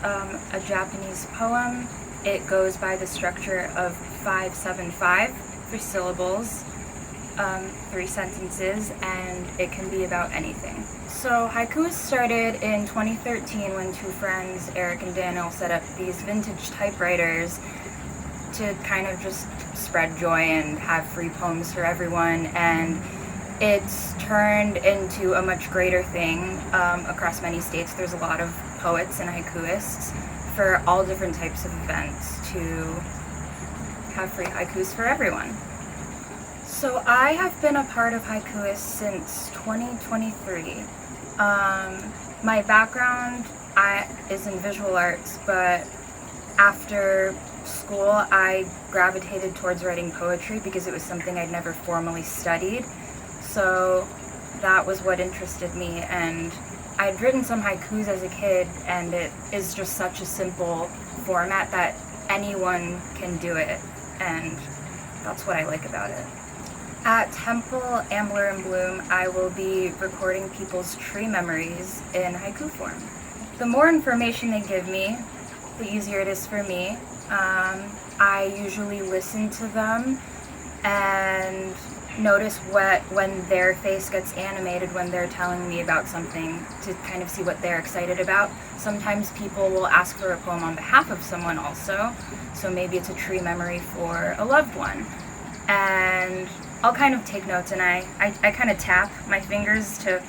a Japanese poem. It goes by the structure of 5-7-5, 3 syllables, 3 sentences, and it can be about anything. So Haikuists started in 2013 when 2 friends, Eric and Daniel, set up these vintage typewriters to kind of just spread joy and have free poems for everyone, and it's turned into a much greater thing across many states. There's a lot of poets and haikuists for all different types of events to have free haikus for everyone. So I have been a part of Haikuists since 2023. My background is in visual arts, but after school I gravitated towards writing poetry because it was something I'd never formally studied. So that was what interested me, and I'd written some haikus as a kid, and it is just such a simple format that anyone can do it, and that's what I like about it. At Temple Ambler in Bloom, I will be recording people's tree memories in haiku form. The more information they give me, the easier it is for me. I usually listen to them and notice when their face gets animated when they're telling me about something, to kind of see what they're excited about. Sometimes people will ask for a poem on behalf of someone also, so maybe it's a tree memory for a loved one. And I'll kind of take notes, and I kind of tap my fingers to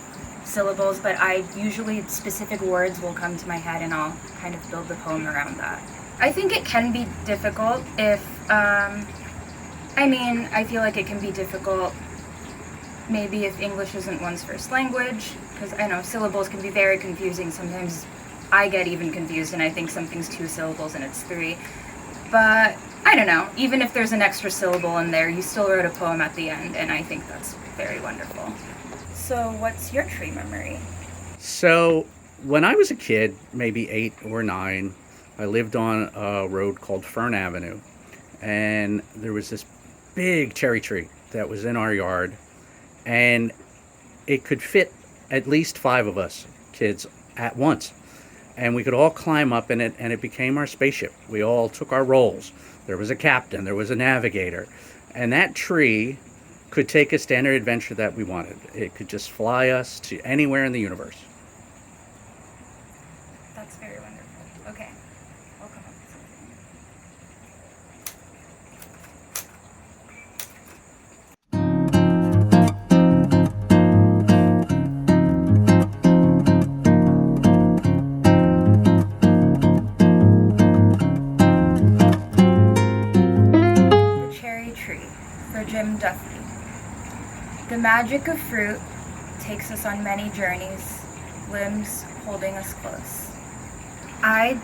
syllables, but usually specific words will come to my head and I'll kind of build the poem around that. I think it can be difficult if, I feel like it can be difficult maybe if English isn't one's first language, because I know syllables can be very confusing. Sometimes I get even confused and I think something's 2 syllables and it's 3. But I don't know, even if there's an extra syllable in there, you still wrote a poem at the end, and I think that's very wonderful. So what's your tree memory? So when I was a kid, maybe 8 or 9, I lived on a road called Fern Avenue, and there was this big cherry tree that was in our yard, and it could fit at least 5 of us kids at once, and we could all climb up in it, and it became our spaceship. We all took our roles. There was a captain, there was a navigator, and that tree could take us to any adventure that we wanted. It could just fly us to anywhere in the universe. That's very wonderful. Okay, I'll come up with something. The Cherry Tree, for Jim Duffy. The magic of fruit takes us on many journeys, limbs holding us close. I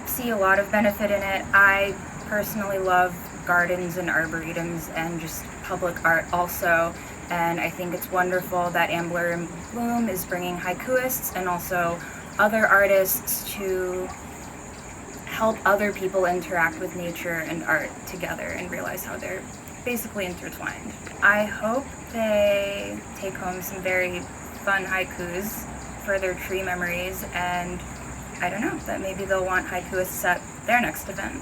see a lot of benefit in it. I personally love gardens and arboretums and just public art also, and I think it's wonderful that Ambler in Bloom is bringing haikuists and also other artists to help other people interact with nature and art together and realize how they're basically intertwined. I hope they take home some very fun haikus for their tree memories, and I don't know, that maybe they'll want haikuists at their next event.